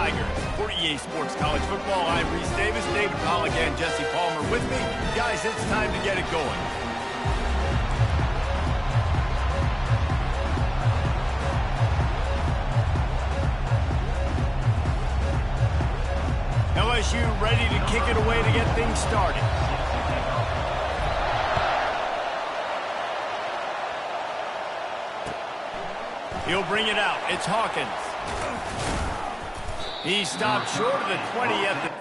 Tigers. For EA Sports College Football, I'm Reese Davis, David Pollock, and Jesse Palmer with me. Guys, it's time to get it going. LSU ready to kick it away to get things started. He'll bring it out. It's Hawkins. He stopped short of the 20 at the...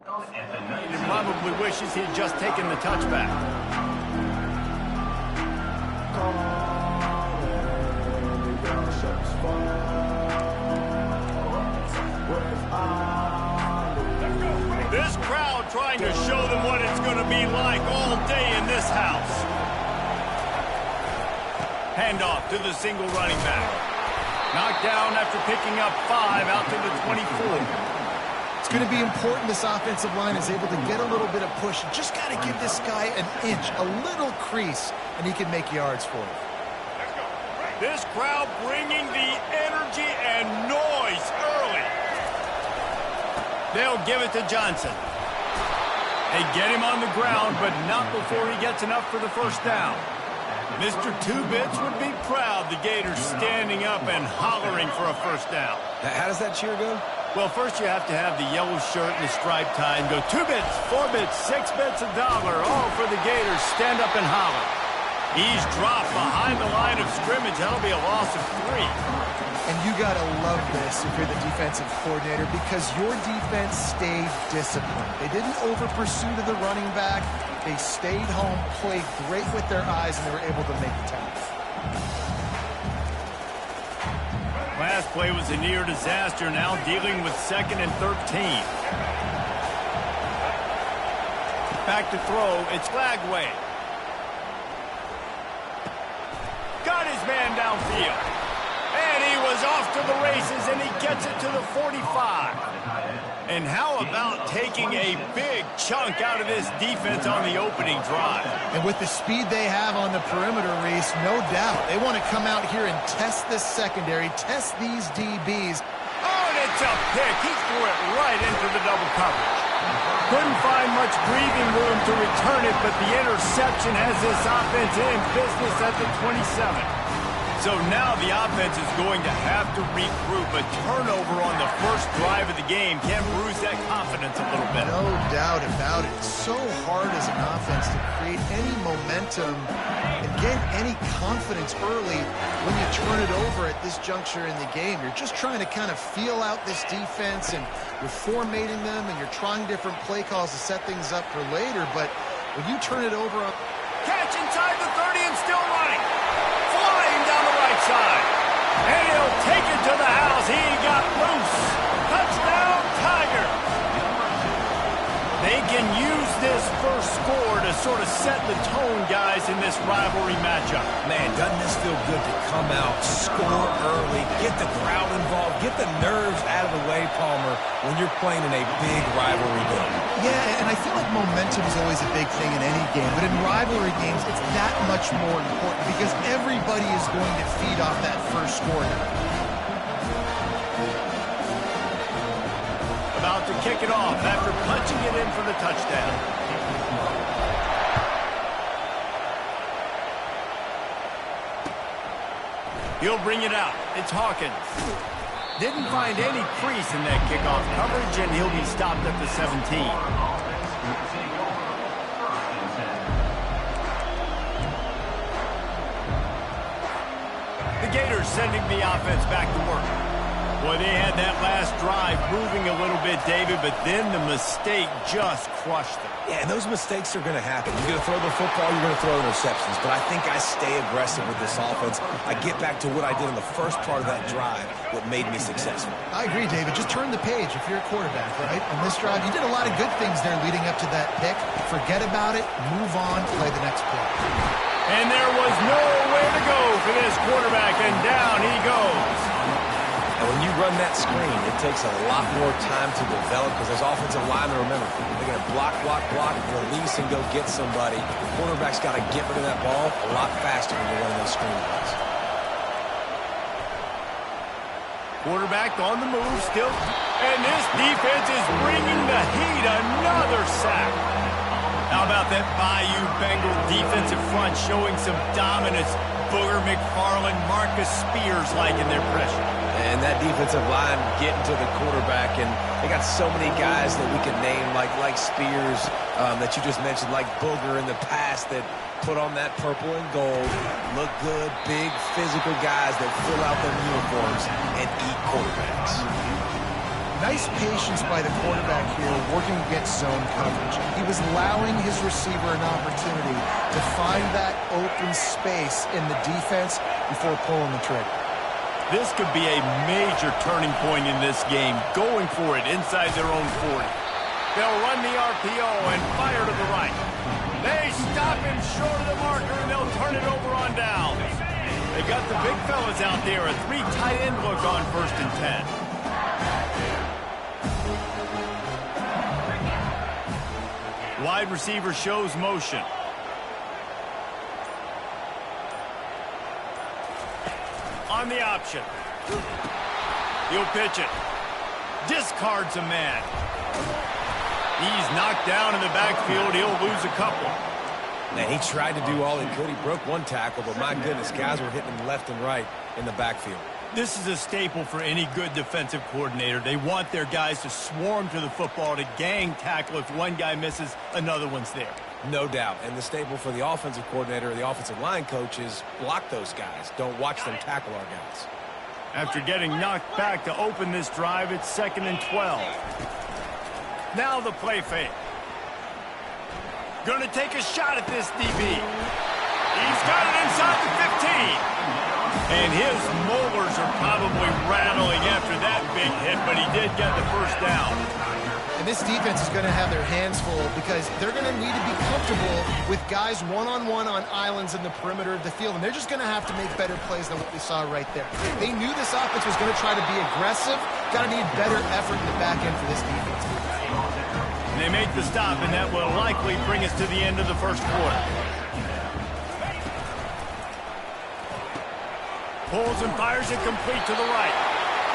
He probably wishes he had just taken the touchback. This crowd trying to show them what it's going to be like all day in this house. Handoff to the single running back. Knocked down after picking up 5 out to the 24. It's going to be important this offensive line is able to get a little bit of push. You just got to give this guy an inch, a little crease, and he can make yards for you. This crowd bringing the energy and noise early. They'll give it to Johnson. They get him on the ground, but not before he gets enough for the first down. Mr. Two-Bits would be proud the Gators standing up and hollering for a first down. How does that cheer go? Well, first you have to have the yellow shirt and the striped tie and go 2 bits, 4 bits, 6 bits, $1, all for the Gators. Stand up and holler. He's dropped behind the line of scrimmage. That'll be a loss of 3. And you got to love this if you're the defensive coordinator because your defense stayed disciplined. They didn't over-pursue to the running back. They stayed home, played great with their eyes, and they were able to make the tackle. Last play was a near disaster, now dealing with 2nd and 13. Back to throw, it's Flagway. Got his man downfield. And he was off to the races, and he gets it to the 45. And how about taking a big chunk out of this defense on the opening drive? And with the speed they have on the perimeter, Reese, no doubt. They want to come out here and test this secondary, test these DBs. Oh, and it's a pick. He threw it right into the double coverage. Couldn't find much breathing room to return it, but the interception has this offense in business at the 27. So now the offense is going to have to regroup. A turnover on the first drive of the game can bruise that confidence a little bit. No doubt about it. It's so hard as an offense to create any momentum and get any confidence early when you turn it over at this juncture in the game. You're just trying to kind of feel out this defense, and you're formatting them, and you're trying different play calls to set things up for later. But when you turn it over on... Catch inside the 30 and still running. Flying down the right side. And he'll take it to the house. He got loose. Touchdown, Tiger. They can use this first score to sort of set the tone, guys, in this rivalry matchup. Man, doesn't this feel good to come out, score early, get the crowd involved, get the nerves out of the way, Palmer, when you're playing in a big rivalry game. Yeah, and I feel like momentum is always a big thing in any game, but in rivalry games, it's that much more important because everybody is going to feed off that first score now. About to kick it off after punching it in for the touchdown. He'll bring it out. It's Hawkins. Didn't find any crease in that kickoff coverage, and he'll be stopped at the 17. The Gators sending the offense back to work. Boy, they had that last drive moving a little bit, David, but then the mistake just crushed them. Yeah, and those mistakes are going to happen. You're going to throw the football, you're going to throw interceptions. But I think I stay aggressive with this offense. I get back to what I did in the first part of that drive, what made me successful. I agree, David. Just turn the page if you're a quarterback, right? On this drive, you did a lot of good things there leading up to that pick. Forget about it, move on, play the next play. And there was nowhere to go for this quarterback, and down he goes. And when you run that screen, it takes a lot more time to develop because those offensive linemen, remember, they're going to block, release, and go get somebody. The quarterback's got to get rid of that ball a lot faster when you're running those screen plays. Quarterback on the move still. And this defense is bringing the heat. Another sack. How about that Bayou Bengal defensive front showing some dominance? Booger McFarland, Marcus Spears liking their pressure. And that defensive line getting to the quarterback, and they got so many guys that we can name, like Spears, that you just mentioned, like Booger in the past, that put on that purple and gold, look good, big, physical guys that fill out their uniforms and eat quarterbacks. Nice patience by the quarterback here, working against zone coverage. He was allowing his receiver an opportunity to find that open space in the defense before pulling the trigger. This could be a major turning point in this game, going for it inside their own 40. They'll run the RPO and fire to the right. They stop him short of the marker, and they'll turn it over on down. They got the big fellas out there, a 3 tight end look on 1st and 10. Wide receiver shows motion. On the option. He'll pitch it. Discards a man. He's knocked down in the backfield. He'll lose a couple. Man, he tried to do all he could. He broke one tackle, but my goodness, guys were hitting him left and right in the backfield. This is a staple for any good defensive coordinator. They want their guys to swarm to the football, to gang tackle. If one guy misses, another one's there. No doubt. And the staple for the offensive coordinator or the offensive line coach is block those guys. Don't watch them tackle our guys. After getting knocked back to open this drive, it's 2nd and 12. Now the play fake. Going to take a shot at this DB. He's got it inside the 15. And his molars are probably rattling after that big hit, but he did get the first down. And this defense is going to have their hands full because they're going to need to be comfortable with guys one-on-one on islands in the perimeter of the field, and they're just going to have to make better plays than what we saw right there. They knew this offense was going to try to be aggressive. Got to need better effort in the back end for this defense. And they make the stop, and that will likely bring us to the end of the first quarter. Pulls and fires it complete to the right.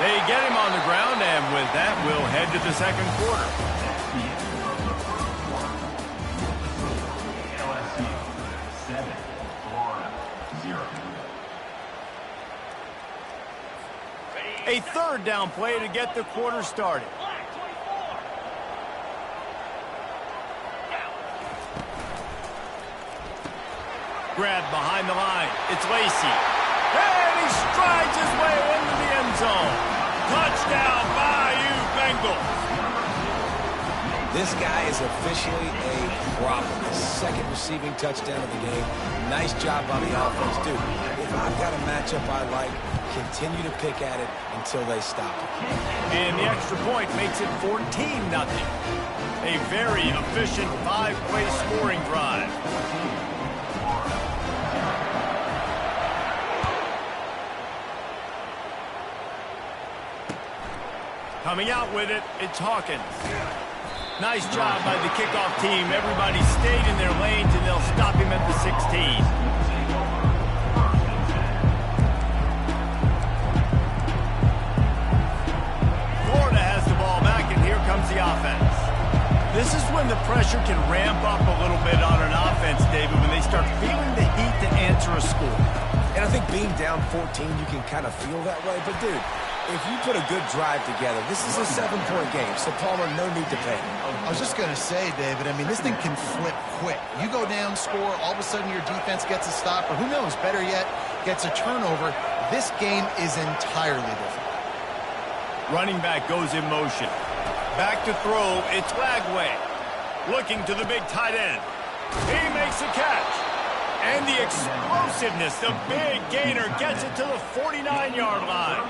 They get him on the ground, and with that, we'll head to the second quarter. LSU 7, Florida 0. A 3rd down play to get the quarter started. Grabbed behind the line. It's Lacey. And he strides his way into the end zone. Touchdown, Bayou Bengals. This guy is officially a problem. His 2nd receiving touchdown of the game. Nice job by the offense. Dude, if I've got a matchup I like, continue to pick at it until they stop it. And the extra point makes it 14-0. A very efficient 5-play scoring drive. Coming out with it, it's Hawkins. Nice job by the kickoff team. Everybody stayed in their lanes, and they'll stop him at the 16. Florida has the ball back, and here comes the offense. This is when the pressure can ramp up a little bit on an offense, David, when they start feeling the heat to answer a score. And I think being down 14, you can kind of feel that way. But, dude, if you put a good drive together, this is a 7-point game, so Palmer, no need to pay. I was just going to say, David, I mean, this thing can flip quick. You go down, score, all of a sudden your defense gets a stop, or who knows, better yet, gets a turnover. This game is entirely different. Running back goes in motion. Back to throw, it's Lagway. Looking to the big tight end. He makes a catch. And the explosiveness, the big gainer gets it to the 49-yard line.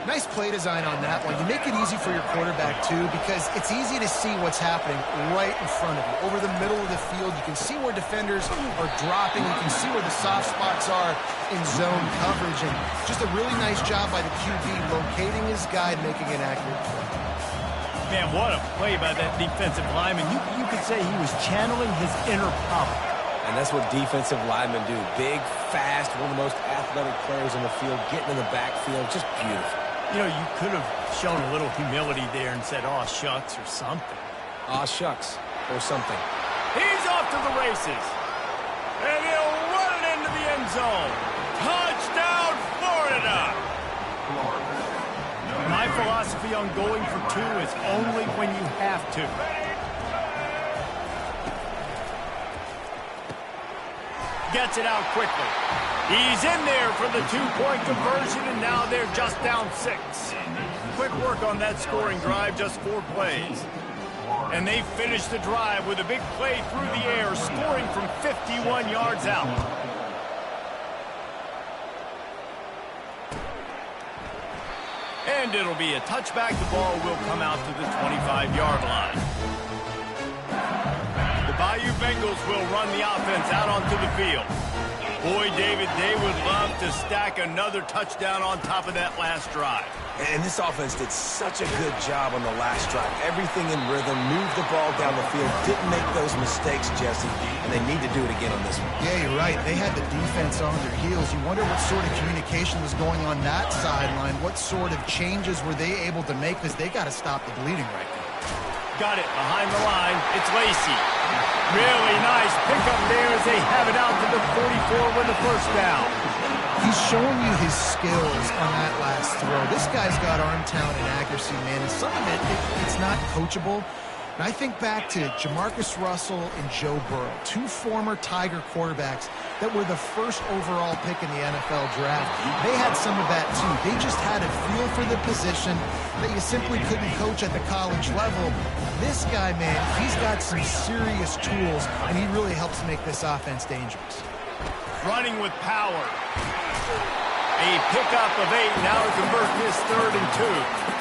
Nice play design on that one. You make it easy for your quarterback, too, because it's easy to see what's happening right in front of you. Over the middle of the field, you can see where defenders are dropping. You can see where the soft spots are in zone coverage. And just a really nice job by the QB locating his guy and making an accurate play. Man, what a play by that defensive lineman. You could say he was channeling his inner power. And that's what defensive linemen do. Big, fast, one of the most athletic players on the field, getting in the backfield, just beautiful. You know, you could have shown a little humility there and said, "Aw, shucks," or something. Aw, shucks, or something. He's off to the races. And he'll run it into the end zone. Touchdown, Florida! My philosophy on going for two is only when you have to. Gets it out quickly. He's in there for the two-point conversion, and now they're just down 6. Quick work on that scoring drive, just 4 plays. And they finish the drive with a big play through the air, scoring from 51 yards out. And it'll be a touchback. The ball will come out to the 25-yard line. The Bayou Bengals will run the offense out onto the field. Boy, David, they would love to stack another touchdown on top of that last drive. And this offense did such a good job on the last drive. Everything in rhythm, moved the ball down the field, didn't make those mistakes, Jesse, and they need to do it again on this one. Yeah, you're right. They had the defense on their heels. You wonder what sort of communication was going on that sideline. What sort of changes were they able to make, because they got to stop the bleeding right now. Got it behind the line. It's Lacey. Really nice pickup there as they have it out to the 44 with the first down. He's showing you his skills on that last throw. This guy's got arm talent and accuracy, man, and some of it's not coachable. And I think back to Jamarcus Russell and Joe Burrow, 2 former Tiger quarterbacks that were the first overall pick in the NFL draft. They had some of that, too. They just had a feel for the position that you simply couldn't coach at the college level. This guy, man, he's got some serious tools, and he really helps make this offense dangerous. Running with power. A pickup of 8 now to convert this 3rd and 2.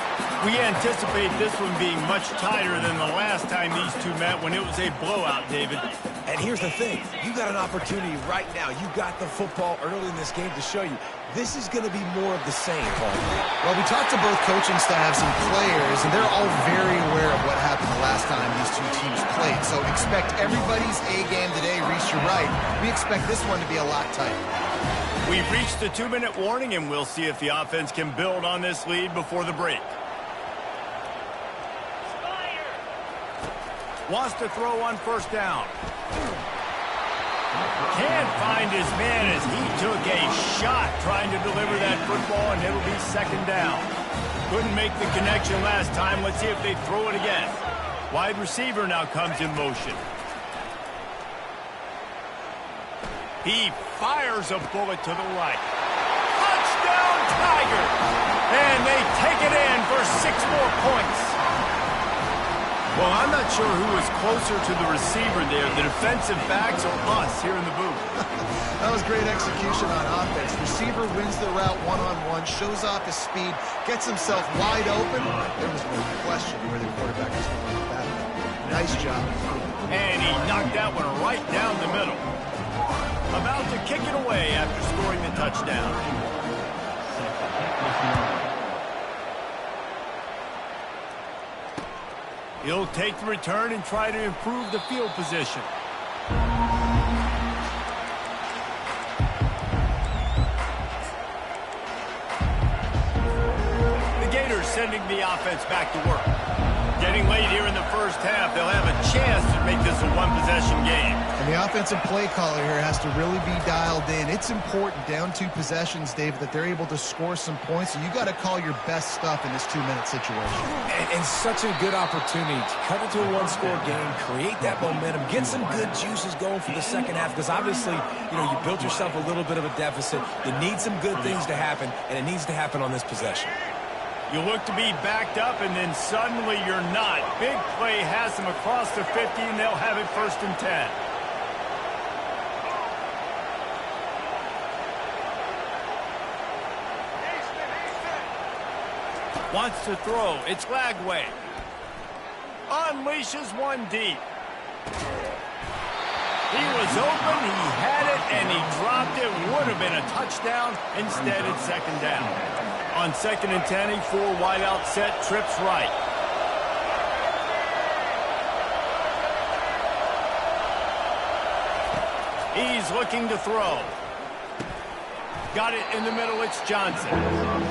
We anticipate this one being much tighter than the last time these two met when it was a blowout, David. And here's the thing. You got an opportunity right now. You got the football early in this game to show you this is going to be more of the same, Paul. Well, we talked to both coaching staffs and players, and they're all very aware of what happened the last time these two teams played. So expect everybody's A-game today. Reese, you're right. We expect this one to be a lot tighter. We've reached the 2-minute warning, and we'll see if the offense can build on this lead before the break. Wants to throw on first down. Can't find his man as he took a shot trying to deliver that football, and it'll be 2nd down. Couldn't make the connection last time. Let's see if they throw it again. Wide receiver now comes in motion. He fires a bullet to the right. Touchdown, Tiger! And they take it in for 6 more points. Well, I'm not sure who was closer to the receiver there, the defensive backs or us here in the booth. That was great execution on offense. Receiver wins the route one-on-one, shows off his speed, gets himself wide open. There was no question where the quarterback was going with that. Nice job. And he knocked that one right down the middle. About to kick it away after scoring the touchdown. He'll take the return and try to improve the field position. The Gators sending the offense back to work. Getting late here in the first half, they'll have a chance to make this a one-possession game. And the offensive play caller here has to really be dialed in. It's important, down 2 possessions, David, that they're able to score some points. And you got to call your best stuff in this 2-minute situation. And such a good opportunity to cut it to a 1-score game, create that momentum, get some good juices going for the second half. Because obviously, you know, you built yourself a little bit of a deficit. You need some good things to happen, and it needs to happen on this possession. You look to be backed up, and then suddenly you're not. Big play has them across the 50, and they'll have it 1st and 10. Wants to throw. It's Lagway. Unleashes one deep. He was open, he had it, and he dropped it. Would have been a touchdown. Instead, it's 2nd down. On 2nd and 10, a 4 wide out set, trips right. He's looking to throw. Got it in the middle, it's Johnson.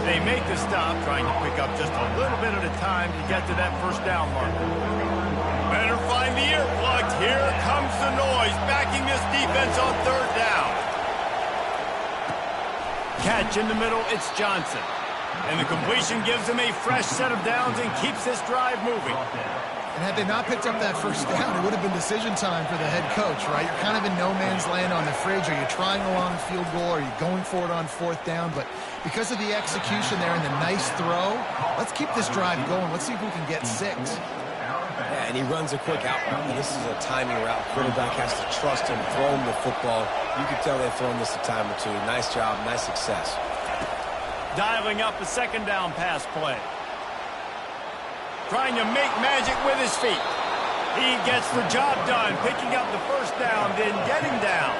They make the stop, trying to pick up just a little bit at a time to get to that 1st down mark. Better find the earplugs. Here comes the noise, backing this defense on 3rd down. Catch in the middle, it's Johnson. And the completion gives them a fresh set of downs and keeps this drive moving. And had they not picked up that 1st down, it would have been decision time for the head coach, right? You're kind of in no man's land on the fridge. Are you trying a long field goal? Are you going for it on 4th down? But because of the execution there and the nice throw, let's keep this drive going. Let's see if we can get 6. Yeah, and he runs a quick out route. And this is a timing route. Quarterback has to trust him, throw him the football. You can tell they've thrown this a time or two. Nice job, nice success. Dialing up a 2nd down pass play. Trying to make magic with his feet. He gets the job done, picking up the 1st down, then getting down.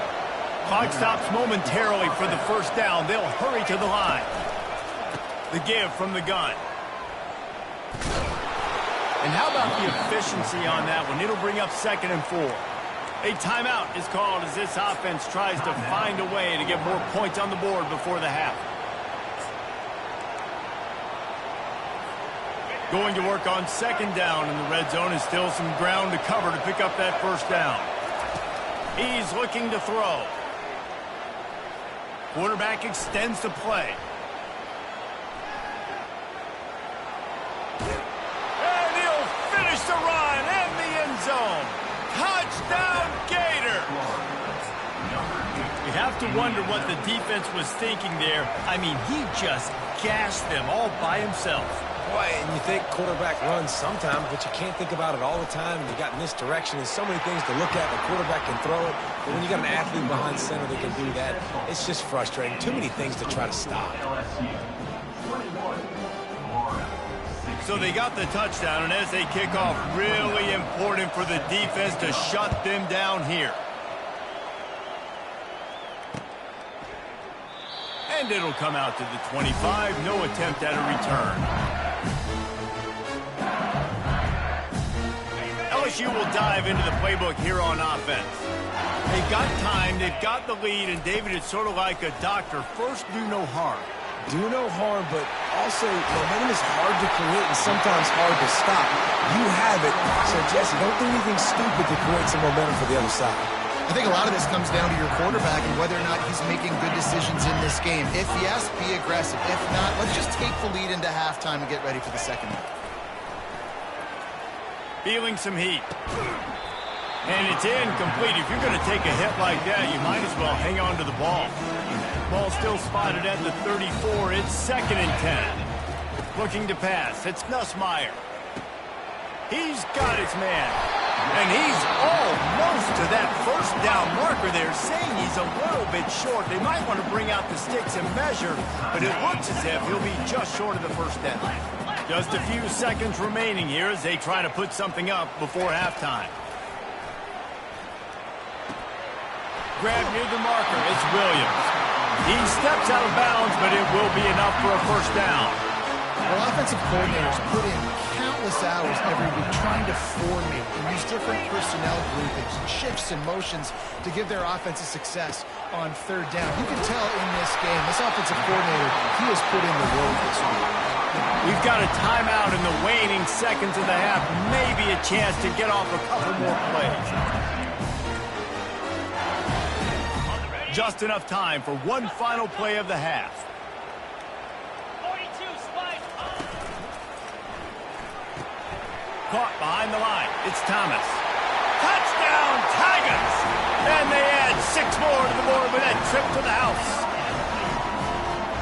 Clock stops momentarily for the 1st down. They'll hurry to the line. The give from the gun. And how about the efficiency on that one? It'll bring up 2nd and 4. A timeout is called as this offense tries to find a way to get more points on the board before the half. Going to work on 2nd down in the red zone, and still some ground to cover to pick up that 1st down. He's looking to throw. Quarterback extends the play. And he'll finish the run in the end zone. Touchdown, Gators! You have to wonder what the defense was thinking there. I mean, he just gashed them all by himself. Boy, and you think quarterback runs sometimes, but you can't think about it all the time. You got misdirection and so many things to look at. The quarterback can throw it, but when you got an athlete behind center that can do that, it's just frustrating. Too many things to try to stop. So they got the touchdown, and as they kick off, really important for the defense to shut them down here. And it'll come out to the 25. No attempt at a return. LSU will dive into the playbook here on offense. They've got time, they've got the lead, and David, it's sort of like a doctor. First, do no harm. Do no harm, but also momentum is hard to create and sometimes hard to stop. You have it, so Jesse, don't do anything stupid to create some momentum for the other side. I think a lot of this comes down to your quarterback and whether or not he's making good decisions in this game. If yes, be aggressive. If not, let's just take the lead into halftime and get ready for the 2nd half. Feeling some heat. And it's incomplete. If you're going to take a hit like that, you might as well hang on to the ball. Ball still spotted at the 34. It's 2nd and 10. Looking to pass. It's Nussmeier. He's got his man. And he's almost to that 1st down marker there, saying he's a little bit short. They might want to bring out the sticks and measure, but it looks as if he'll be just short of the 1st down. Just a few seconds remaining here as they try to put something up before halftime. Grab near the marker. It's Williams. He steps out of bounds, but it will be enough for a 1st down. Well, offensive coordinators put in countless hours every week trying to formate and use different personnel groupings, shifts and motions to give their offense a success on 3rd down. You can tell in this game, this offensive coordinator, he has put in the work this week. We've got a timeout in the waning seconds of the half. Maybe a chance to get off a couple more plays. Just enough time for one final play of the half. 42 spike. Caught behind the line. It's Thomas. Touchdown, Tigers! And they add 6 more to the board with that trip to the house.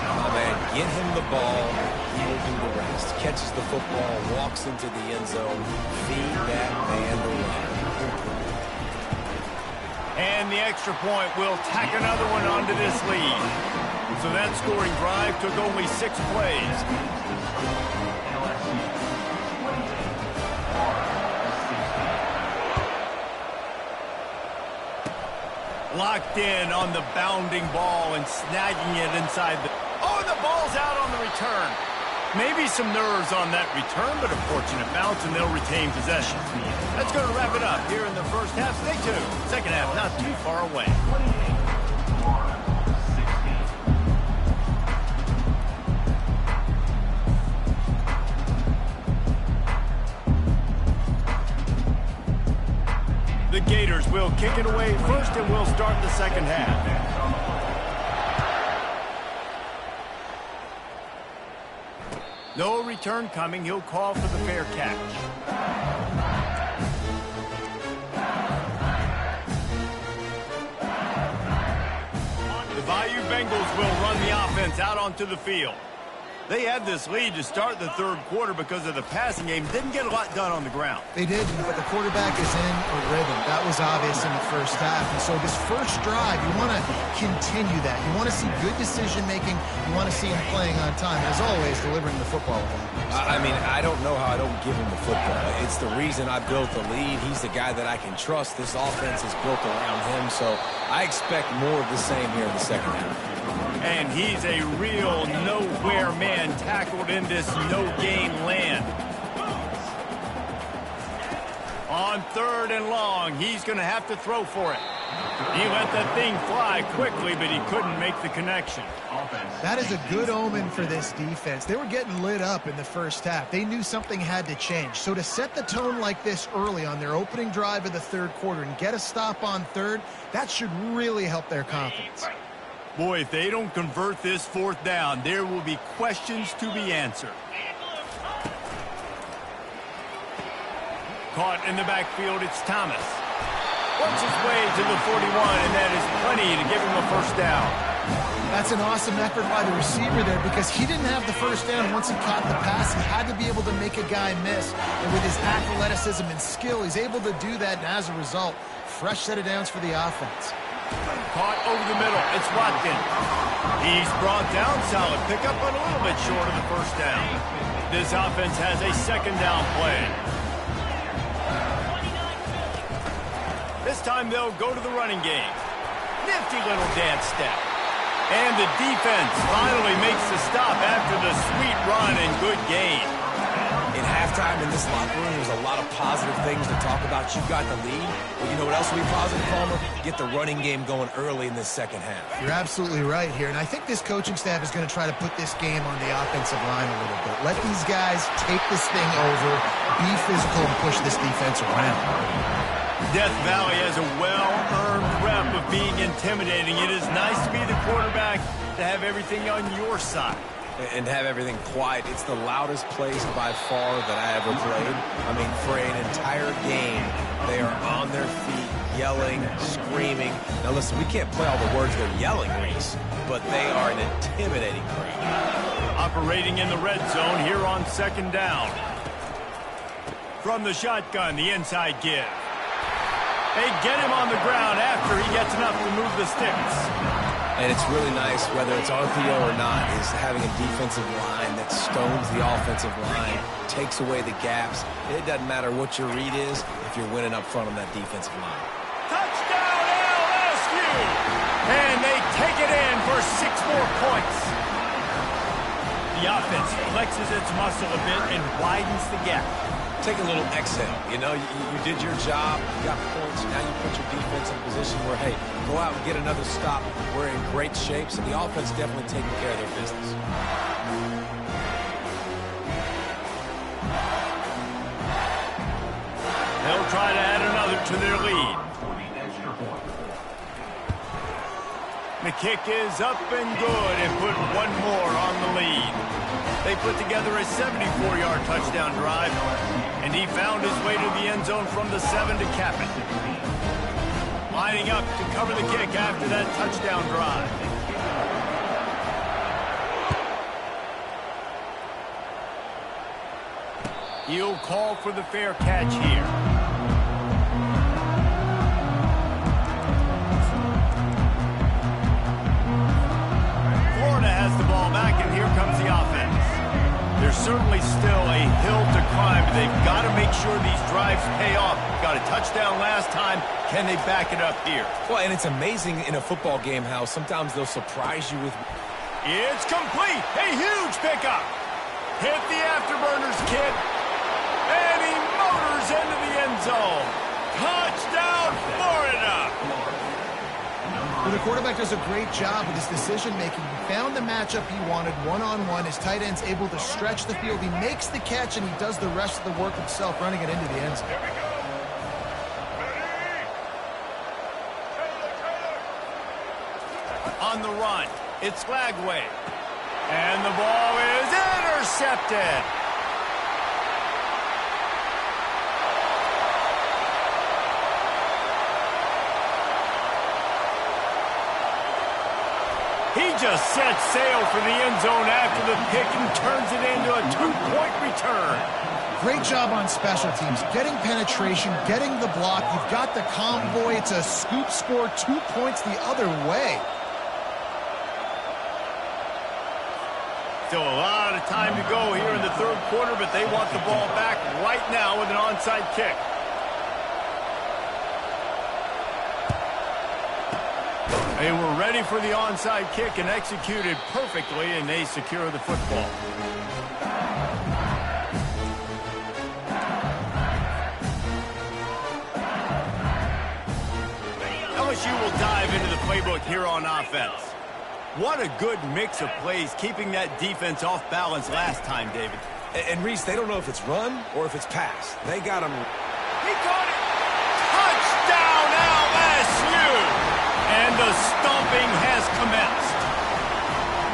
Oh, man, get him the ball. He will do the rest. catches the football, walks into the end zone. Feed that man the rock. And the extra point will tack another one onto this lead. So that scoring drive took only 6 plays. Locked in on the bounding ball and snagging it inside the... Oh, and the ball's out on the return. Maybe some nerves on that return, but a fortunate bounce, and they'll retain possession. That's going to wrap it up here in the first half. Stay tuned. Second half not too far away. The Gators will kick it away first, and we'll start the second half. No return coming. He'll call for the fair catch. The Bayou Bengals will run the offense out onto the field. They had this lead to start the third quarter because of the passing game. Didn't get a lot done on the ground. They didn't, but the quarterback is in a rhythm. That was obvious in the first half. And so this first drive, you want to continue that. You want to see good decision-making. You want to see him playing on time. As always, delivering the football. I mean, I don't know how I don't give him the football. It's the reason I built the lead. He's the guy that I can trust. This offense is built around him, so I expect more of the same here in the second half. And he's a real nowhere man tackled in this no-gain land. On third and long, he's going to have to throw for it. He let that thing fly quickly, but he couldn't make the connection. That is a good omen for this defense. They were getting lit up in the first half. They knew something had to change. So to set the tone like this early on their opening drive of the third quarter and get a stop on third, that should really help their confidence. Boy, if they don't convert this fourth down, there will be questions to be answered. Caught in the backfield, it's Thomas. Works his way to the 41, and that is plenty to give him a first down. That's an awesome effort by the receiver there because he didn't have the first down once he caught the pass. He had to be able to make a guy miss. And with his athleticism and skill, he's able to do that, and as a result, fresh set of downs for the offense. Caught over the middle. It's Watkins. He's brought down. Solid pickup, but a little bit short of the first down. This offense has a second down play. This time they'll go to the running game. Nifty little dance step. And the defense finally makes the stop after the sweet run and good gain. In halftime in this locker room, there's a lot of positive things to talk about. You got the lead. But you know what else will be positive, Palmer? Get the running game going early in this second half. You're absolutely right here. And I think this coaching staff is going to try to put this game on the offensive line a little bit. Let these guys take this thing over, be physical, and push this defense around. Death Valley has a well-earned rep of being intimidating. It is nice to be the quarterback, to have everything on your side. And have everything quiet. It's the loudest place by far that I ever played. I mean, for an entire game, they are on their feet, yelling, screaming. Now listen, we can't play all the words they're yelling, Reese, but they are an intimidating crowd. Operating in the red zone here on second down. From the shotgun, the inside give. They get him on the ground after he gets enough to move the sticks. And it's really nice, whether it's RPO or not, is having a defensive line that stones the offensive line, takes away the gaps. It doesn't matter what your read is if you're winning up front on that defensive line. Touchdown, LSU! And they take it in for 6 more points. The offense flexes its muscle a bit and widens the gap. Take a little exhale. You know, you did your job, you got points, now you put your defense in a position where, hey, go out and get another stop. We're in great shape, so the offense definitely taking care of their business. They'll try to add another to their lead. The kick is up and good and put one more on the lead. They put together a 74-yard touchdown drive, and he found his way to the end zone from the 7 to cap it. Lining up to cover the kick after that touchdown drive. He'll call for the fair catch here. Florida has the ball back, and here comes the offense. There's certainly still a hill to climb, but they've got to make sure these drives pay off. Got a touchdown last time. Can they back it up here? Well, and it's amazing in a football game how sometimes they'll surprise you with... It's complete. A huge pickup. Hit the afterburners, kid. And he motors into the end zone. Touchdown, Florida. Well, the quarterback does a great job with his decision-making. He found the matchup he wanted one-on-one. His tight end's able to stretch the field. He makes the catch, and he does the rest of the work himself, running it into the end zone. On the run, it's Flagway. And the ball is intercepted. He just sets sail for the end zone after the pick and turns it into a 2-point return. Great job on special teams, getting penetration, getting the block. You've got the convoy. It's a scoop score, 2 points the other way. Still a lot of time to go here in the third quarter, but they want the ball back right now with an onside kick. They were ready for the onside kick and executed perfectly, and they secure the football. LSU will dive into the playbook here on offense. What a good mix of plays, keeping that defense off balance last time, David. And Reese, they don't know if it's run or if it's pass. They got him. He caught it. Touchdown, LSU! And the stomping has commenced.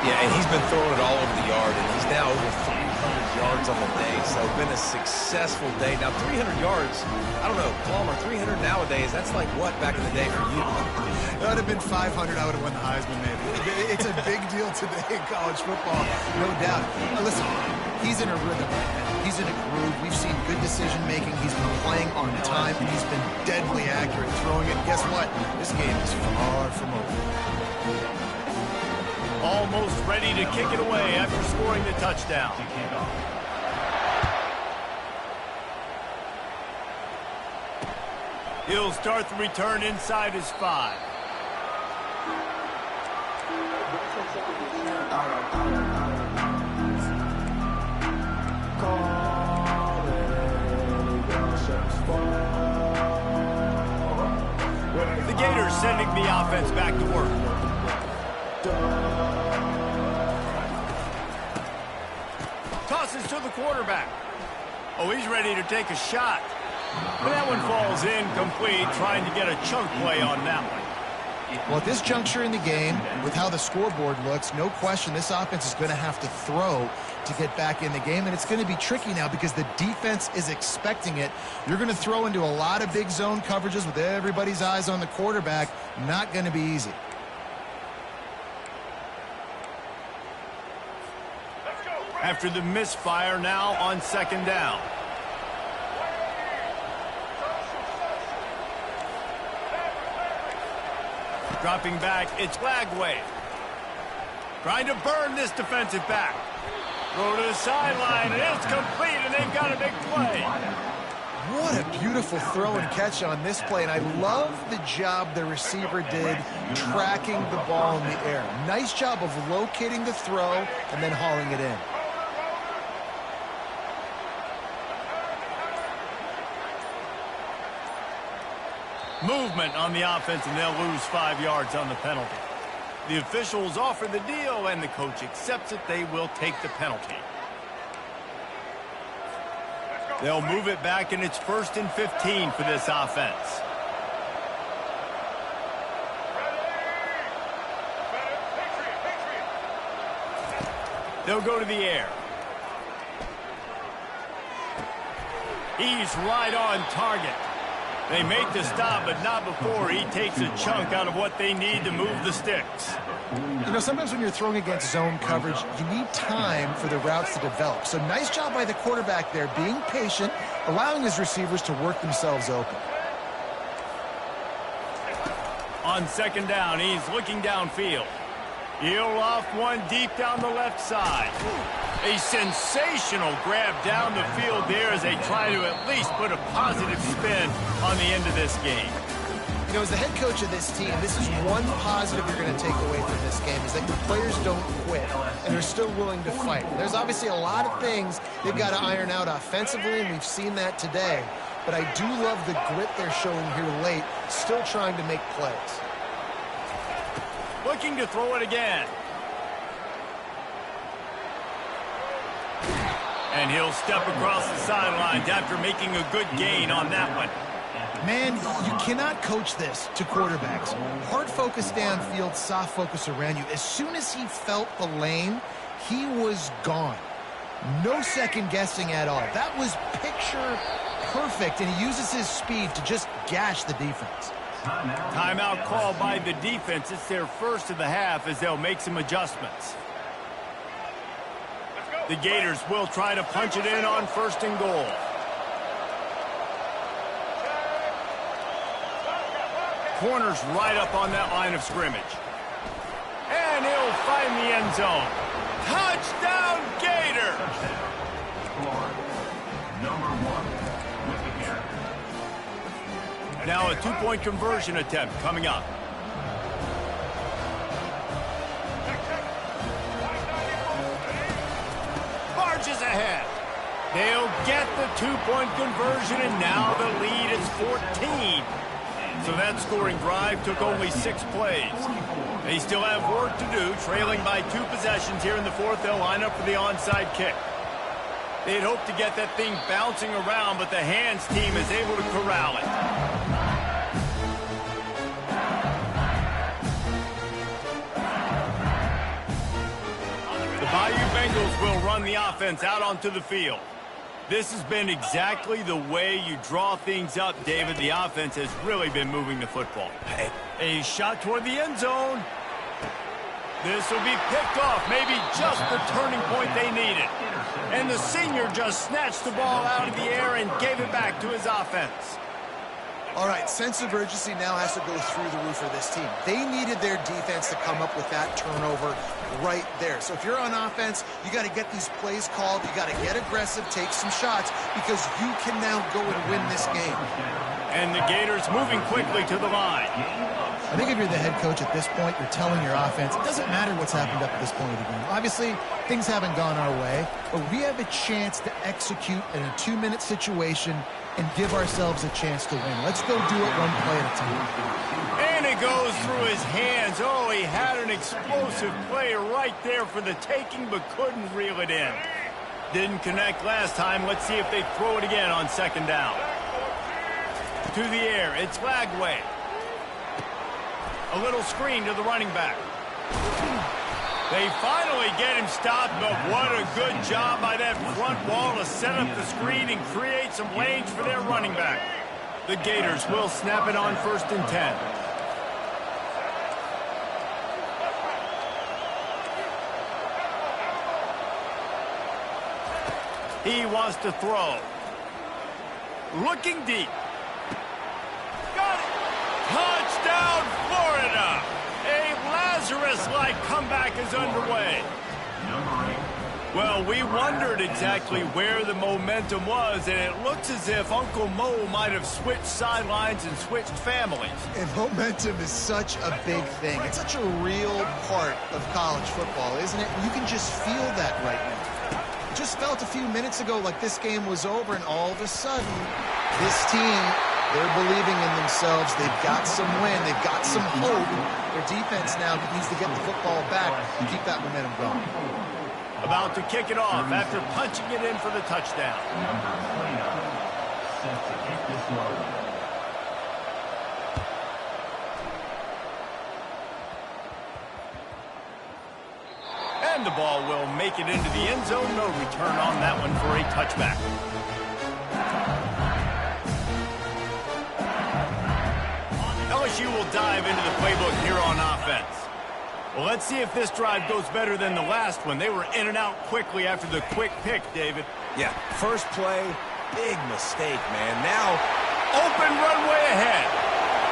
Yeah, and he's been throwing it all over the yard, and he's now over 300 yards on the day, so it's been a successful day. Now, 300 yards, I don't know, Palmer, 300 nowadays, that's like what back in the day for you? That would have been 500. I would have won the Heisman, maybe. It's a big deal today in college football, no doubt. Now, listen, he's in a rhythm right now. He's in a groove. We've seen good decision-making. He's been playing on time, and he's been deadly accurate throwing it. Guess what? This game is far from over. Almost ready to kick it away after scoring the touchdown. He'll start the return inside his 5. The Gators sending the offense back to work. Tosses to the quarterback. Oh, he's ready to take a shot. But that one falls incomplete, trying to get a chunk play on that one. Well, at this juncture in the game, with how the scoreboard looks, no question this offense is going to have to throw to get back in the game, and it's going to be tricky now because the defense is expecting it. You're going to throw into a lot of big zone coverages with everybody's eyes on the quarterback. Not going to be easy. After the misfire, now on second down. Dropping back, it's Flagway. Trying to burn this defensive back. Throw to the sideline, and it's complete, and they've got a big play. What a beautiful throw and catch on this play, and I love the job the receiver did tracking the ball in the air. Nice job of locating the throw and then hauling it in. Movement on the offense, and they'll lose 5 yards on the penalty. The officials offer the deal, and the coach accepts it. They will take the penalty. They'll move it back, and it's 1st and 15 for this offense. They'll go to the air. He's right on target. They make the stop, but not before he takes a chunk out of what they need to move the sticks. You know, sometimes when you're throwing against zone coverage, you need time for the routes to develop. So nice job by the quarterback there, being patient, allowing his receivers to work themselves open. On second down, he's looking downfield. He'll off one deep down the left side. A sensational grab down the field there as they try to at least put a positive spin on the end of this game. You know, as the head coach of this team, this is one positive you're going to take away from this game, is that the players don't quit and they're still willing to fight. There's obviously a lot of things they've got to iron out offensively, and we've seen that today. But I do love the grit they're showing here late, still trying to make plays. Looking to throw it again. And he'll step across the sidelines after making a good gain on that one. Man, you cannot coach this to quarterbacks. Hard focus downfield, soft focus around you. As soon as he felt the lane, he was gone. No second guessing at all. That was picture perfect, and he uses his speed to just gash the defense. Timeout call by the defense. It's their first of the half as they'll make some adjustments. The Gators will try to punch it in on first and goal. Corner's right up on that line of scrimmage. And he'll find the end zone. Touchdown, Gator! Number 1 with the carry. Now a two-point conversion attempt coming up. Barges ahead. They'll get the two-point conversion, and now the lead is 14. So that scoring drive took only 6 plays. They still have work to do, trailing by 2 possessions here in the fourth. They'll line up for the onside kick. They'd hope to get that thing bouncing around, but the hands team is able to corral it. The Bayou Bengals will run the offense out onto the field. This has been exactly the way you draw things up, David. The offense has really been moving the football. A shot toward the end zone. This will be picked off, maybe just the turning point they needed. And the senior just snatched the ball out of the air and gave it back to his offense. All right, sense of urgency now has to go through the roof for this team. They needed their defense to come up with that turnover right there. So if you're on offense, you got to get these plays called. You got to get aggressive, take some shots, because you can now go and win this game. And the Gators moving quickly to the line. I think if you're the head coach at this point, you're telling your offense, it doesn't matter what's happened up to this point of the game. Obviously, things haven't gone our way, but we have a chance to execute in a 2-minute situation and give ourselves a chance to win. Let's go do it one play at a time. And it goes through his hands. Oh, he had an explosive play right there for the taking, but couldn't reel it in. Didn't connect last time. Let's see if they throw it again on second down. To the air, it's Lagway. A little screen to the running back. They finally get him stopped, but what a good job by that front wall to set up the screen and create some lanes for their running back. The Gators will snap it on first and 10. He wants to throw. Looking deep. Got it. Touchdown, Florida. A Lazarus-like comeback is underway. Well, we wondered exactly where the momentum was, and it looks as if Uncle Mo might have switched sidelines and switched families. And momentum is such a big thing. It's such a real part of college football, isn't it? You can just feel that right now. It just felt a few minutes ago like this game was over, and all of a sudden, this team, they're believing in themselves. They've got some wind. They've got some hope. Their defense now needs to get the football back and keep that momentum going. About to kick it off after punching it in for the touchdown. Number 29 set to kick this one. And the ball will make it into the end zone. No return on that one for a touchback. LSU will dive into the playbook here on offense. Well, let's see if this drive goes better than the last one. They were in and out quickly after the quick pick, David. Yeah, first play, big mistake, man. Now, open runway ahead.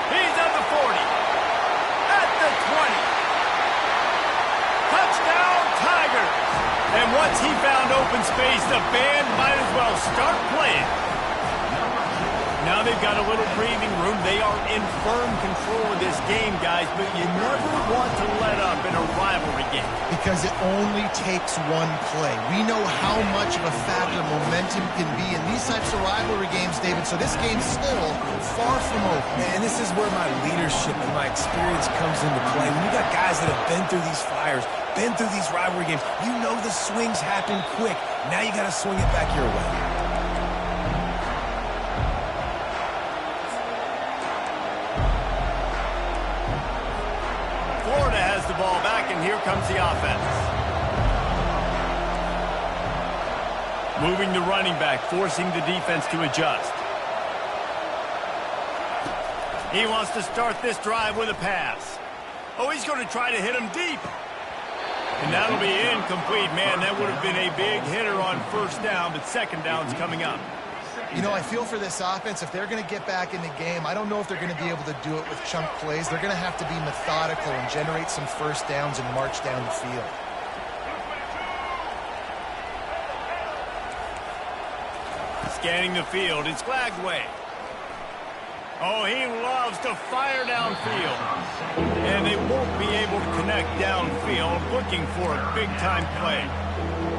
He's at the 40. At the 20. Touchdown, Tigers. And once he found open space, the band might as well start playing. Now they've got a little breathing room. They are in firm control of this game, guys, but you never want to let up in a rivalry game. Because it only takes one play. We know how much of a factor momentum can be in these types of rivalry games, David, so this game's still far from over. And this is where my leadership and my experience comes into play. When you got guys that have been through these fires, been through these rivalry games, you know the swings happen quick. Now you got to swing it back your way. Florida has the ball back, and here comes the offense. Moving the running back, forcing the defense to adjust. He wants to start this drive with a pass. Oh, he's going to try to hit him deep. And that'll be incomplete. Man, that would have been a big hitter on first down, but second down's coming up. You know, I feel for this offense, if they're going to get back in the game, I don't know if they're going to be able to do it with chunk plays. They're going to have to be methodical and generate some first downs and march down the field. Scanning the field, it's Glagway. Oh, he loves to fire downfield. And they won't be able to connect downfield, looking for a big-time play.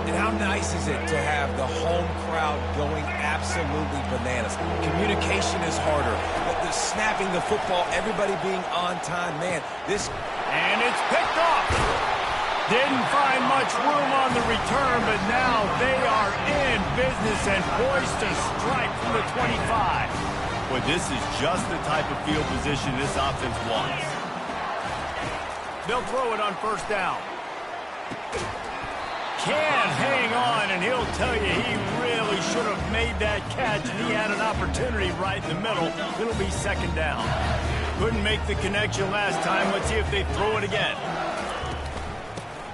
And how nice is it to have the home crowd going absolutely bananas? Communication is harder. The snapping the football, everybody being on time, man. And it's picked off. Didn't find much room on the return, but now they are in business and poised to strike from the 25. But this is just the type of field position this offense wants. They'll throw it on first down. Can't hang on, and he'll tell you he really should have made that catch, and he had an opportunity right in the middle. It'll be second down. Couldn't make the connection last time. Let's see if they throw it again.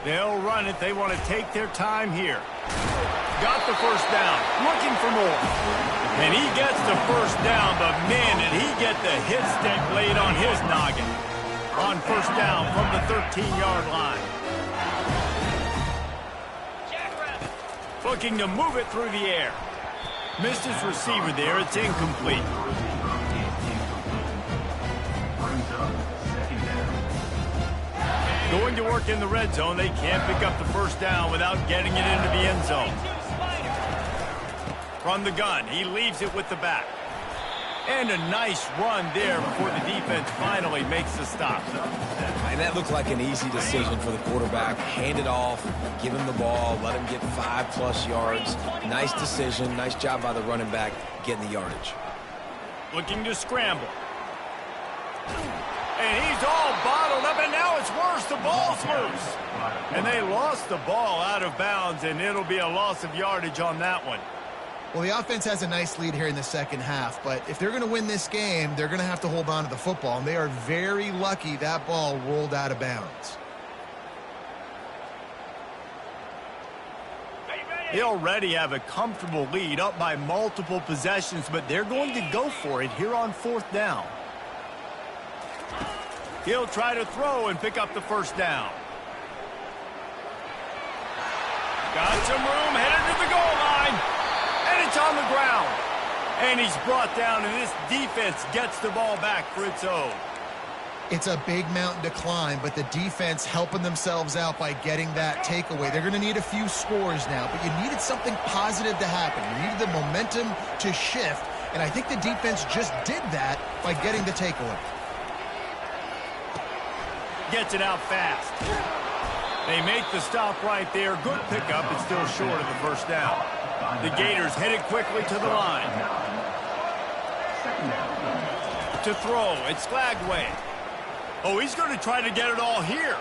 They'll run it. They want to take their time here. Got the first down. Looking for more. And he gets the first down, but man, did he get the hit stick laid on his noggin. On first down from the 13-yard line. Looking to move it through the air. Missed his receiver there. It's incomplete. Going to work in the red zone. They can't pick up the first down without getting it into the end zone. From the gun, he leaves it with the back. And a nice run there before the defense finally makes the stop. And that looked like an easy decision for the quarterback. Hand it off, give him the ball, let him get 5+ yards. Nice decision. Nice job by the running back getting the yardage. Looking to scramble. And he's all bottled up, and now it's worse. The ball's loose. And they lost the ball out of bounds, and it'll be a loss of yardage on that one. Well, the offense has a nice lead here in the second half, but if they're going to win this game, they're going to have to hold on to the football, and they are very lucky that ball rolled out of bounds. They already have a comfortable lead, up by multiple possessions, but they're going to go for it here on fourth down. He'll try to throw and pick up the first down. Got some room, headed to the goal line. And it's on the ground. And he's brought down, and this defense gets the ball back for its own. It's a big mountain to climb, but the defense helping themselves out by getting that takeaway. They're going to need a few scores now, but you needed something positive to happen. You needed the momentum to shift, and I think the defense just did that by getting the takeaway. Gets it out fast. They make the stop right there. Good pickup. It's still short of the first down. The Gators headed quickly to the line. To throw, it's Glagway. Oh, he's going to try to get it all here.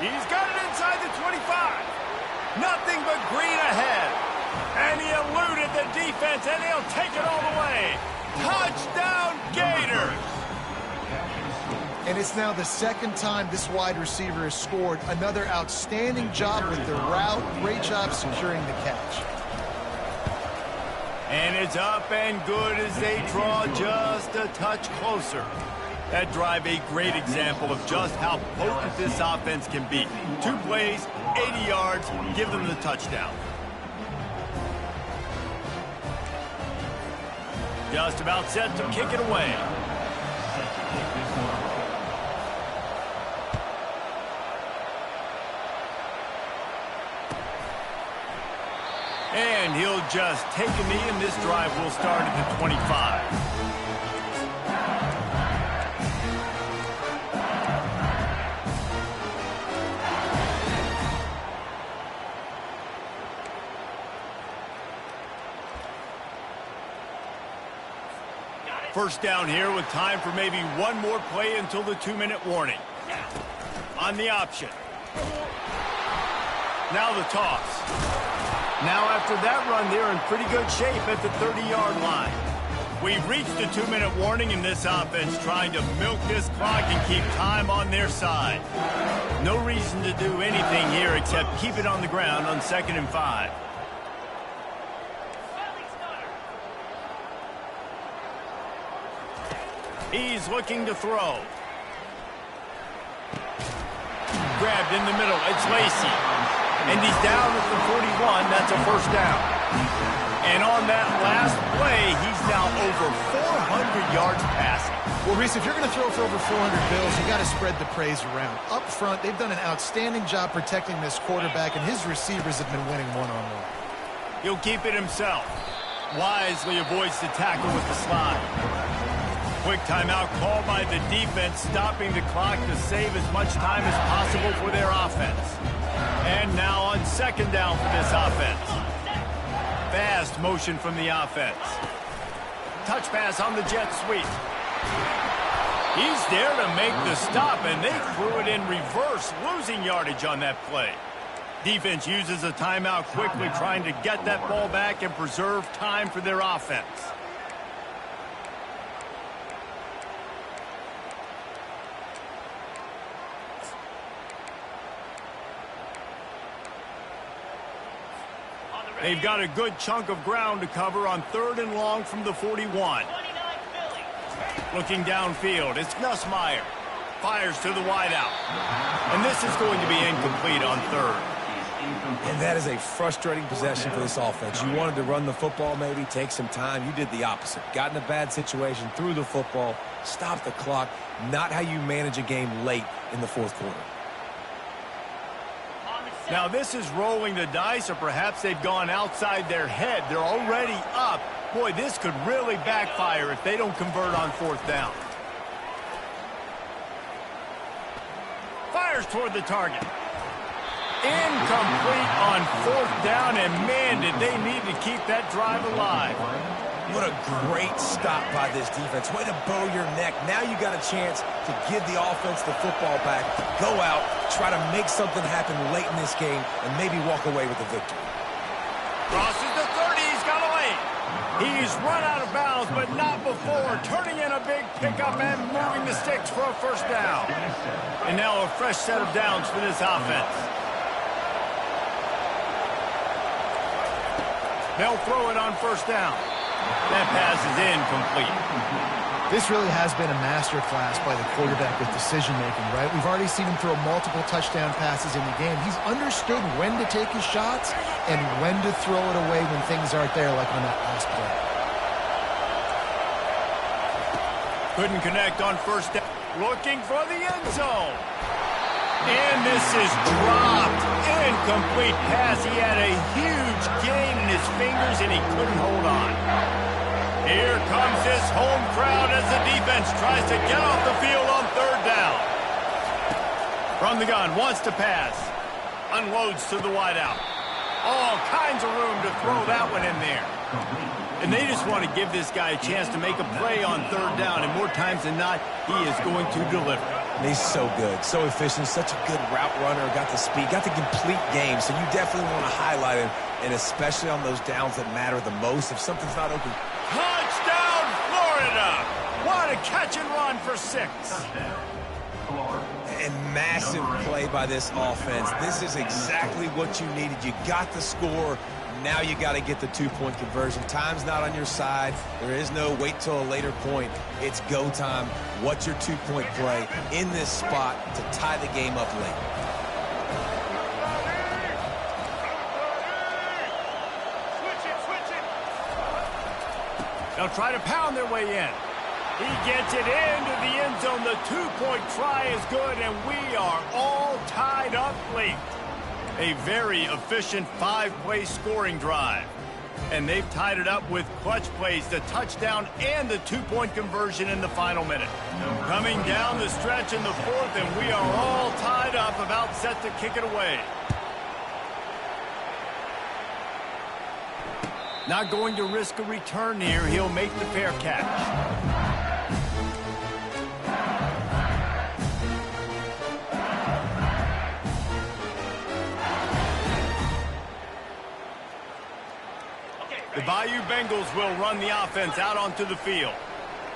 He's got it inside the 25. Nothing but green ahead. And he eluded the defense, and he'll take it all the way. Touchdown, Gators! And it's now the second time this wide receiver has scored. Another outstanding job with the route. Great job securing the catch. And it's up and good as they draw just a touch closer. That drive, a great example of just how potent this offense can be. 2 plays, 80 yards, give them the touchdown. Just about set to kick it away. And he'll just take a knee, and this drive will start at the 25. First down here with time for maybe one more play until the 2-minute warning. On the option. Now the toss. Now after that run, they're in pretty good shape at the 30-yard line. We've reached the 2-minute warning in this offense, trying to milk this clock and keep time on their side. No reason to do anything here except keep it on the ground on 2nd and 5. He's looking to throw. Grabbed in the middle. It's Lacy. And he's down at the 41. That's a first down. And on that last play, he's now over 400 yards passing. Well, Reese, if you're going to throw for over 400 bills, you got to spread the praise around. Up front, they've done an outstanding job protecting this quarterback, and his receivers have been winning one-on-one. He'll keep it himself. Wisely avoids the tackle with the slide. Quick timeout called by the defense, stopping the clock to save as much time as possible for their offense. And now on 2nd down for this offense. Fast motion from the offense. Touch pass on the jet sweep. He's there to make the stop, and they threw it in reverse, losing yardage on that play. Defense uses a timeout quickly, trying to get that ball back and preserve time for their offense. They've got a good chunk of ground to cover on 3rd and long from the 41. Looking downfield, it's Nussmeier. Fires to the wideout. And this is going to be incomplete on 3rd. And that is a frustrating possession for this offense. You wanted to run the football, maybe take some time. You did the opposite. Got in a bad situation, threw the football, stopped the clock. Not how you manage a game late in the 4th quarter. Now this is rolling the dice, or perhaps they've gone outside their head. They're already up. Boy, this could really backfire if they don't convert on 4th down. Fires toward the target. Incomplete on 4th down, and man, did they need to keep that drive alive. What a great stop by this defense. Way to bow your neck. Now you got a chance to give the offense the football back, go out, try to make something happen late in this game, and maybe walk away with the victory. Crosses the 30. He's got away. He's run out of bounds, but not before. Turning in a big pickup and moving the sticks for a first down. And now a fresh set of downs for this offense. They'll throw it on 1st down. That pass is incomplete. This really has been a masterclass by the quarterback with decision-making, right? We've already seen him throw multiple touchdown passes in the game. He's understood when to take his shots and when to throw it away when things aren't there, like on that last play. Couldn't connect on 1st down. Looking for the end zone. And this is dropped. Incomplete pass. He had a huge gain in his fingers, and he couldn't hold on. Here comes this home crowd as the defense tries to get off the field on 3rd down. From the gun, wants to pass. Unloads to the wideout. All kinds of room to throw that one in there. And they just want to give this guy a chance to make a play on 3rd down, and more times than not, he is going to deliver. And he's so good, so efficient, such a good route runner, got the speed, got the complete game, so you definitely want to highlight him, and especially on those downs that matter the most if something's not open. Touchdown, Florida! What a catch and run for 6. And massive play by this offense. This is exactly what you needed. You got the score. Now you got to get the two-point conversion. Time's not on your side. There is no wait till a later point. It's go time. What's your two-point play in this spot to tie the game up late? They'll try to pound their way in. He gets it into the end zone. The two-point try is good, and we are all tied up late. A very efficient 5-play scoring drive. And they've tied it up with clutch plays, the touchdown and the two-point conversion in the final minute. Coming down the stretch in the fourth, and we are all tied up, about set to kick it away. Not going to risk a return here. He'll make the fair catch. The Bayou Bengals will run the offense out onto the field.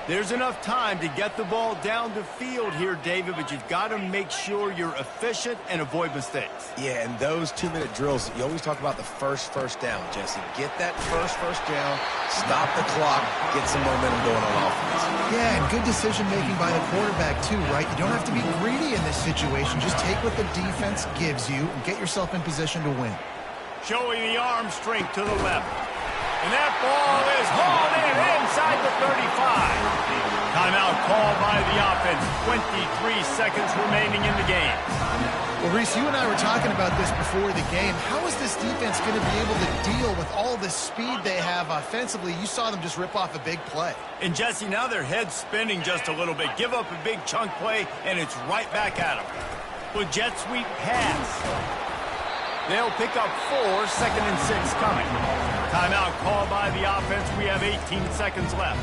There's enough time to get the ball down the field here, David, but you've got to make sure you're efficient and avoid mistakes. Yeah, and those 2-minute drills, you always talk about the first down, Jesse. Get that first down, stop the clock, get some momentum going on offense. Yeah, and good decision-making by the quarterback, too, right? You don't have to be greedy in this situation. Just take what the defense gives you and get yourself in position to win. Showing the arm strength to the left. And that ball is hauled in inside the 35. Timeout called by the offense. 23 seconds remaining in the game. Well, Reese, you and I were talking about this before the game. How is this defense going to be able to deal with all the speed they have offensively? You saw them just rip off a big play. And, Jesse, now their head's spinning just a little bit. Give up a big chunk play, and it's right back at them. With jet sweep pass. They'll pick up 4, 2nd and 6 coming. Timeout called by the offense. We have 18 seconds left.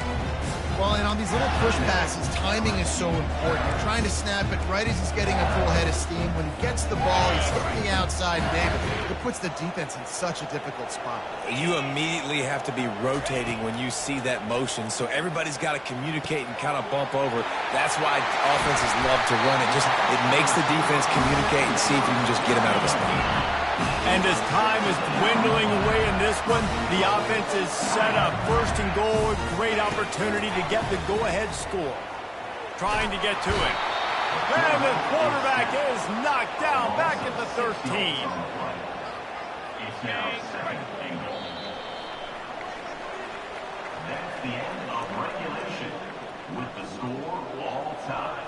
Well, and on these little push passes, timing is so important. You're trying to snap it right as he's getting a full head of steam. When he gets the ball, he's hitting the outside, David. It puts the defense in such a difficult spot. You immediately have to be rotating when you see that motion, so everybody's got to communicate and kind of bump over. That's why offenses love to run it. It makes the defense communicate and see if you can just get them out of the spot. And as time is dwindling away in this one, the offense is set up. 1st and goal, a great opportunity to get the go-ahead score. Trying to get to it. And the quarterback is knocked down back at the 13. It's now 2nd and goal. That's the end of regulation with the score all time.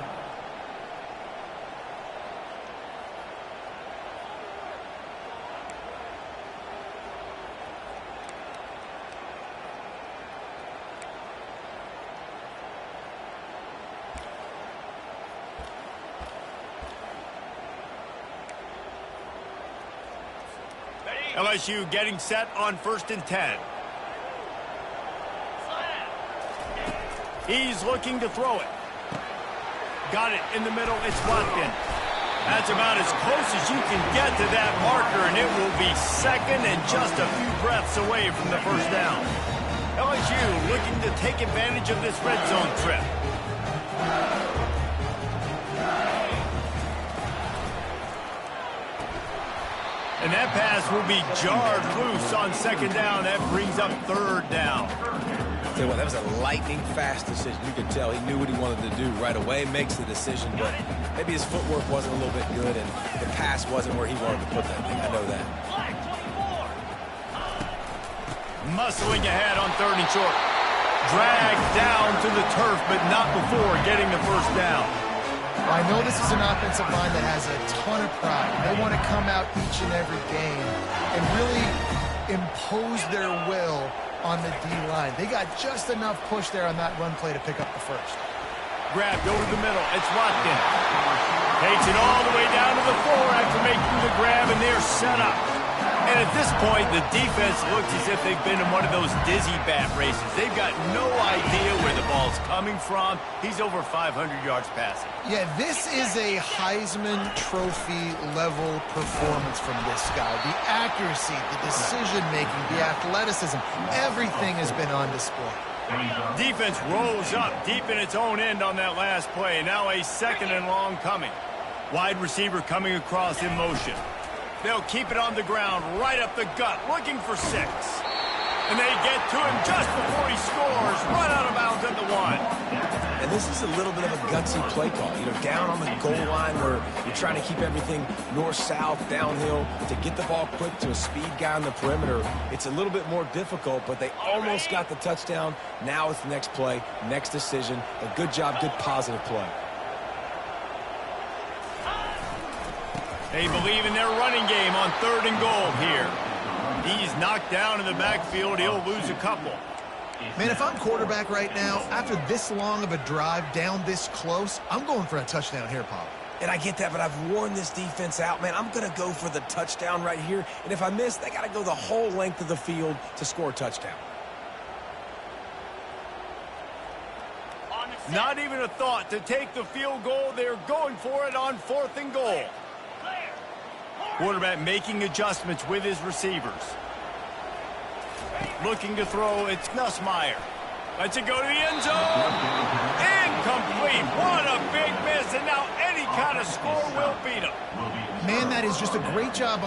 LSU getting set on 1st and 10. He's looking to throw it. Got it in the middle. It's Watkins. That's about as close as you can get to that marker, and it will be 2nd and just a few breaths away from the 1st down. LSU looking to take advantage of this red zone trip. And that pass will be jarred loose on 2nd down. That brings up 3rd down. Tell you what, that was a lightning-fast decision. You could tell he knew what he wanted to do right away, makes the decision, but maybe his footwork wasn't a little bit good, and the pass wasn't where he wanted to put that thing. I know that. Muscling ahead on 3rd and short. Dragged down to the turf, but not before getting the 1st down. I know this is an offensive line that has a ton of pride. They want to come out each and every game and really impose their will on the D-line. They got just enough push there on that run play to pick up the 1st. Grabbed over the middle. It's Watkins. Takes it all the way down to the 4 after making the grab, and they're set up. And at this point, the defense looks as if they've been in one of those dizzy bat races. They've got no idea where the ball's coming from. He's over 500 yards passing. Yeah, this is a Heisman Trophy level performance from this guy. The accuracy, the decision-making, the athleticism, everything has been on display. Defense rolls up deep in its own end on that last play. Now a 2nd and long coming. Wide receiver coming across in motion. They'll keep it on the ground, right up the gut, looking for 6. And they get to him just before he scores, right out of bounds at the 1. And this is a little bit of a gutsy play call. You know, down on the goal line where you're trying to keep everything north-south, downhill, to get the ball quick to a speed guy on the perimeter. It's a little bit more difficult, but they almost got the touchdown. Now it's the next play, next decision. A good job, good positive play. They believe in their running game on 3rd and goal here. He's knocked down in the backfield. He'll lose a couple. Man, if I'm quarterback right now, after this long of a drive down this close, I'm going for a touchdown here, Pop. And I get that, but I've worn this defense out, man. I'm going to go for the touchdown right here. And if I miss, they got to go the whole length of the field to score a touchdown. Not even a thought to take the field goal. They're going for it on 4th and goal. Quarterback making adjustments with his receivers. Looking to throw, it's Nussmeier. Lets it go to the end zone. Incomplete. What a big miss, and now any kind of score will beat him. Man, that is just a great job